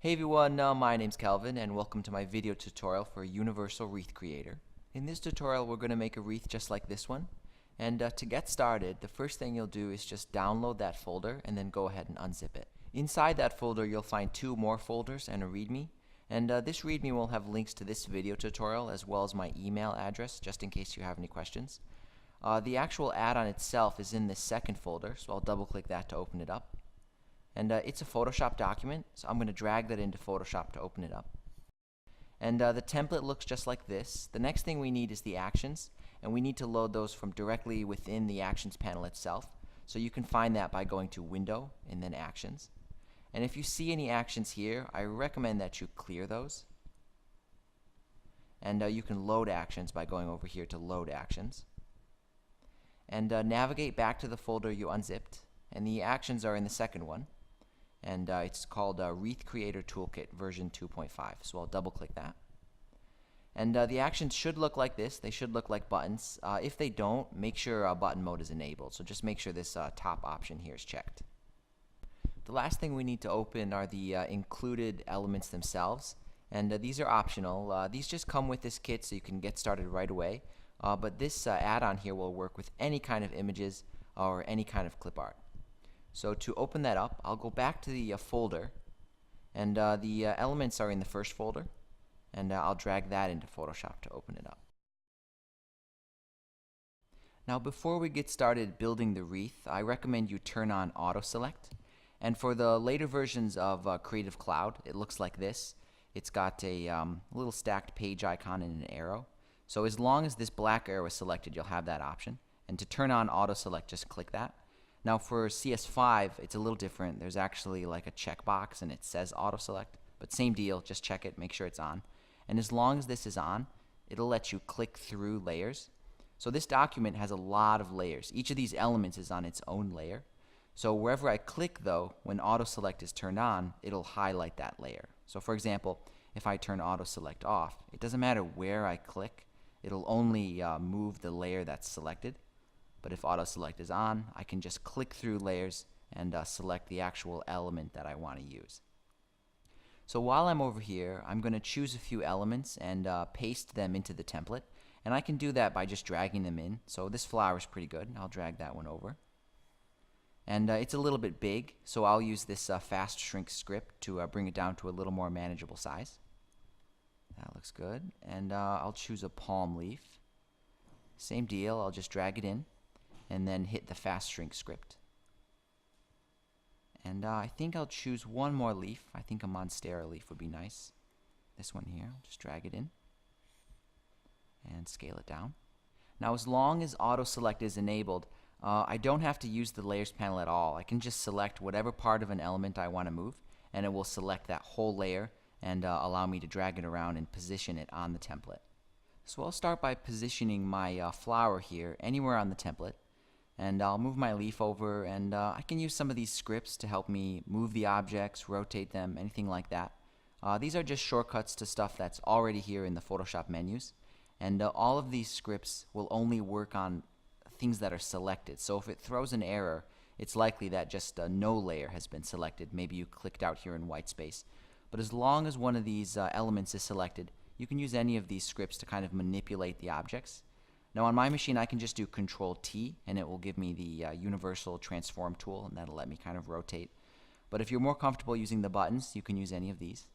Hey everyone, my name's Calvin and welcome to my video tutorial for Universal Wreath Creator. In this tutorial we're going to make a wreath just like this one. And to get started, the first thing you'll do is just download that folder and then go ahead and unzip it. Inside that folder you'll find two more folders and a README. And this README will have links to this video tutorial as well as my email address just in case you have any questions. The actual add-on itself is in this second folder, so I'll double click that to open it up. And it's a Photoshop document, so I'm going to drag that into Photoshop to open it up. And the template looks just like this. The next thing we need is the actions, and we need to load those from directly within the Actions panel itself. So you can find that by going to Window and then Actions. And if you see any actions here, I recommend that you clear those. And you can load actions by going over here to Load Actions. And navigate back to the folder you unzipped, and the actions are in the second one. And it's called Wreath Creator Toolkit version 2.5. So I'll double click that. And the actions should look like this. They should look like buttons. If they don't, make sure button mode is enabled. So just make sure this top option here is checked. The last thing we need to open are the included elements themselves. And these are optional. These just come with this kit so you can get started right away. But this add-on here will work with any kind of images or any kind of clip art. So to open that up, I'll go back to the folder, and the elements are in the first folder, and I'll drag that into Photoshop to open it up. Now before we get started building the wreath, I recommend you turn on Auto Select. And for the later versions of Creative Cloud, it looks like this. It's got a little stacked page icon and an arrow. So as long as this black arrow is selected, you'll have that option. And to turn on Auto Select, just click that. Now for CS5, it's a little different. There's actually like a checkbox and it says Auto Select, but same deal, just check it, make sure it's on. And as long as this is on, it'll let you click through layers. So this document has a lot of layers. Each of these elements is on its own layer. So wherever I click though, when Auto Select is turned on, it'll highlight that layer. So for example, if I turn Auto Select off, it doesn't matter where I click, it'll only move the layer that's selected. But if Auto Select is on, I can just click through layers and select the actual element that I want to use. So while I'm over here, I'm going to choose a few elements and paste them into the template. And I can do that by just dragging them in. So this flower is pretty good. I'll drag that one over. And it's a little bit big, so I'll use this fast shrink script to bring it down to a little more manageable size. That looks good. And I'll choose a palm leaf. Same deal, I'll just drag it in and then hit the fast shrink script. And I think I'll choose one more leaf. I think a monstera leaf would be nice. This one here, just drag it in and scale it down. Now as long as Auto Select is enabled, I don't have to use the Layers panel at all. I can just select whatever part of an element I want to move, and it will select that whole layer and allow me to drag it around and position it on the template. So I'll start by positioning my flower here anywhere on the template. And I'll move my leaf over, and I can use some of these scripts to help me move the objects, rotate them, anything like that. These are just shortcuts to stuff that's already here in the Photoshop menus. And all of these scripts will only work on things that are selected. So if it throws an error, it's likely that just no layer has been selected. Maybe you clicked out here in white space. But as long as one of these elements is selected, you can use any of these scripts to kind of manipulate the objects. Now on my machine I can just do Control T and it will give me the Universal Transform tool, and that'll let me kind of rotate. But if you're more comfortable using the buttons, you can use any of these.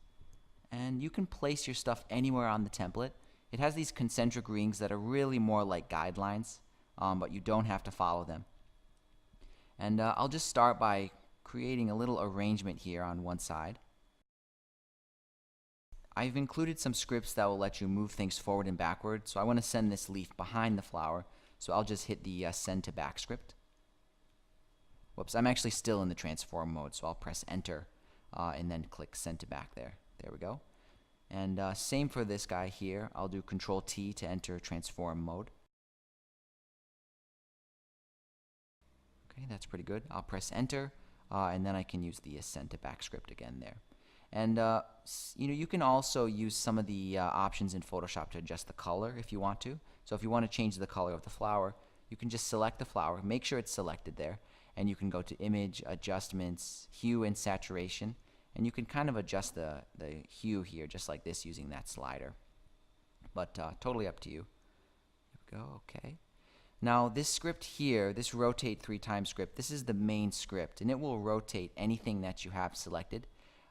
And you can place your stuff anywhere on the template. It has these concentric rings that are really more like guidelines, but you don't have to follow them. And I'll just start by creating a little arrangement here on one side. I've included some scripts that will let you move things forward and backward, so I want to send this leaf behind the flower, so I'll just hit the send to back script. Whoops, I'm actually still in the transform mode, so I'll press enter and then click send to back there. There we go. And same for this guy here. I'll do Control T to enter transform mode. Okay, that's pretty good. I'll press enter and then I can use the send to back script again there. And you can also use some of the options in Photoshop to adjust the color if you want to. So if you want to change the color of the flower, you can just select the flower, make sure it's selected there, and you can go to Image, Adjustments, Hue and Saturation, And you can kind of adjust the hue here just like this using that slider. But totally up to you. There we go, okay. Now this script here, this rotate 3 times script, this is the main script, and it will rotate anything that you have selected.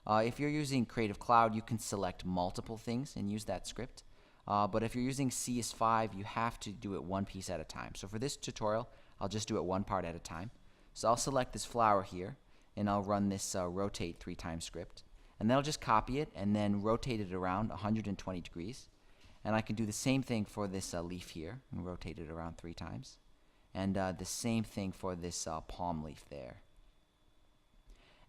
If you're using Creative Cloud, you can select multiple things and use that script. But if you're using CS5, you have to do it one piece at a time. So for this tutorial, I'll just do it one part at a time. So I'll select this flower here, and I'll run this rotate 3 times script. And then I'll just copy it and then rotate it around 120 degrees. And I can do the same thing for this leaf here and rotate it around 3 times. And the same thing for this palm leaf there.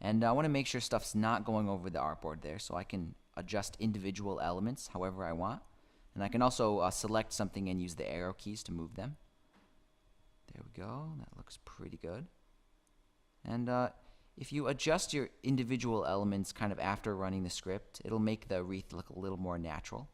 And I want to make sure stuff's not going over the artboard there, so I can adjust individual elements however I want. And I can also select something and use the arrow keys to move them. There we go. That looks pretty good. And if you adjust your individual elements kind of after running the script, it'll make the wreath look a little more natural.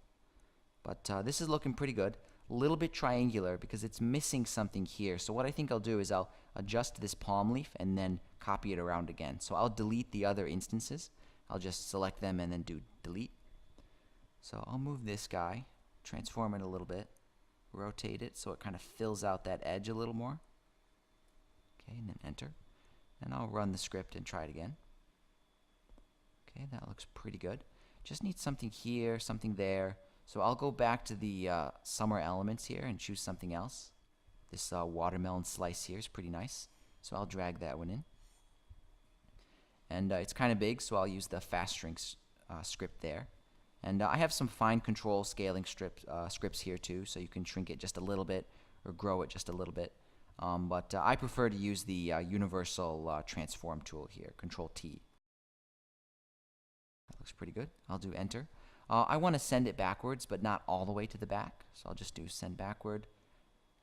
But this is looking pretty good. A little bit triangular because it's missing something here. So what I think I'll do is I'll adjust this palm leaf and then copy it around again. So I'll delete the other instances. I'll just select them and then do delete. So I'll move this guy, transform it a little bit, rotate it so it kind of fills out that edge a little more. Okay, and then enter. And I'll run the script and try it again. Okay, that looks pretty good. Just need something here, something there. So I'll go back to the summer elements here and choose something else. This watermelon slice here is pretty nice. So I'll drag that one in. And it's kind of big, so I'll use the fast shrink script there. And I have some fine control scaling scripts here too, so you can shrink it just a little bit or grow it just a little bit. But I prefer to use the universal transform tool here, Control T. That looks pretty good. I'll do enter. I want to send it backwards, but not all the way to the back. So I'll just do send backward,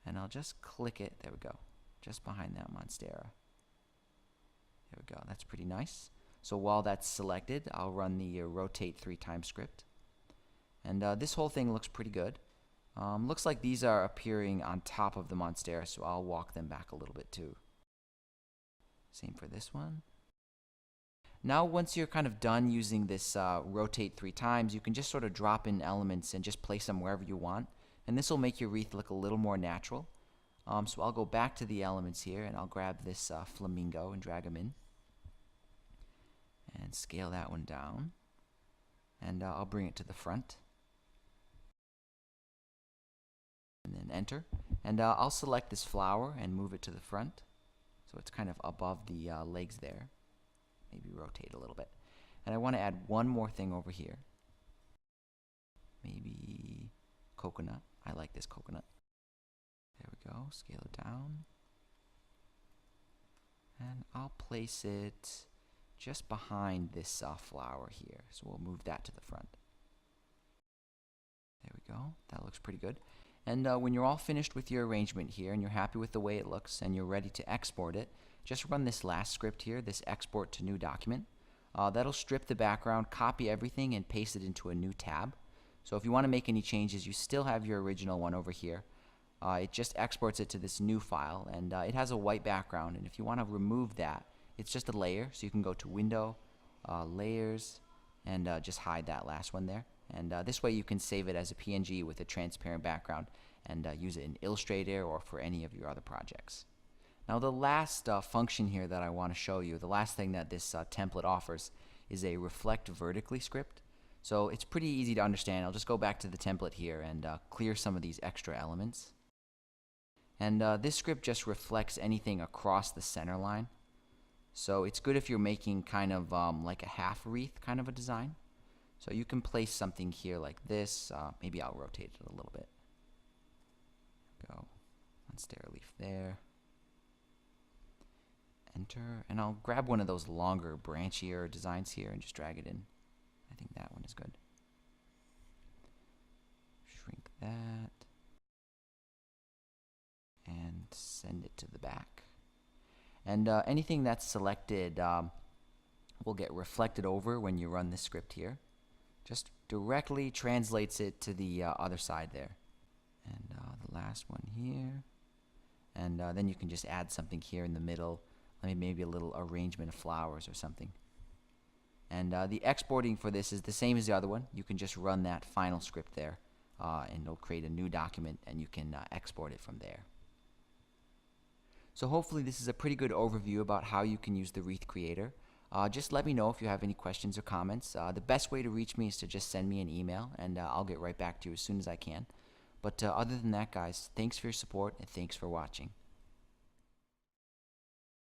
and I'll just click it. There we go. Just behind that Monstera. There we go. That's pretty nice. So while that's selected, I'll run the rotate 3 times script. And this whole thing looks pretty good. Looks like these are appearing on top of the Monstera, so I'll walk them back a little bit too. Same for this one. Now once you're kind of done using this rotate 3 times, you can just sort of drop in elements and just place them wherever you want. And this will make your wreath look a little more natural. So I'll go back to the elements here and I'll grab this flamingo and drag them in. And scale that one down. And I'll bring it to the front. And then enter. And I'll select this flower and move it to the front. So it's kind of above the legs there. Maybe rotate a little bit. And I want to add one more thing over here. Maybe coconut. I like this coconut. There we go. Scale it down. And I'll place it just behind this flower here. So we'll move that to the front. There we go. That looks pretty good. And when you're all finished with your arrangement here and you're happy with the way it looks and you're ready to export it, just run this last script here, this export to new document. That'll strip the background, copy everything, and paste it into a new tab. So if you want to make any changes, you still have your original one over here. It just exports it to this new file, and it has a white background. And if you want to remove that, it's just a layer. So you can go to Window, Layers, and just hide that last one there. And this way you can save it as a PNG with a transparent background and use it in Illustrator or for any of your other projects. Now the last function here that I want to show you, the last thing that this template offers is a reflect vertically script. So it's pretty easy to understand. I'll just go back to the template here and clear some of these extra elements. And this script just reflects anything across the center line. So it's good if you're making kind of like a half wreath kind of a design. So you can place something here like this. Maybe I'll rotate it a little bit. Go. Monstera leaf there. Enter. And I'll grab one of those longer, branchier designs here and just drag it in. I think that one is good. Shrink that. And send it to the back. And anything that's selected will get reflected over when you run this script here. Just directly translates it to the other side there. And the last one here. And then you can just add something here in the middle. Maybe a little arrangement of flowers or something. And the exporting for this is the same as the other one. You can just run that final script there, and it'll create a new document, and you can export it from there. So hopefully this is a pretty good overview about how you can use the Wreath Creator. Just let me know if you have any questions or comments. The best way to reach me is to just send me an email, and I'll get right back to you as soon as I can. But other than that, guys, thanks for your support, and thanks for watching.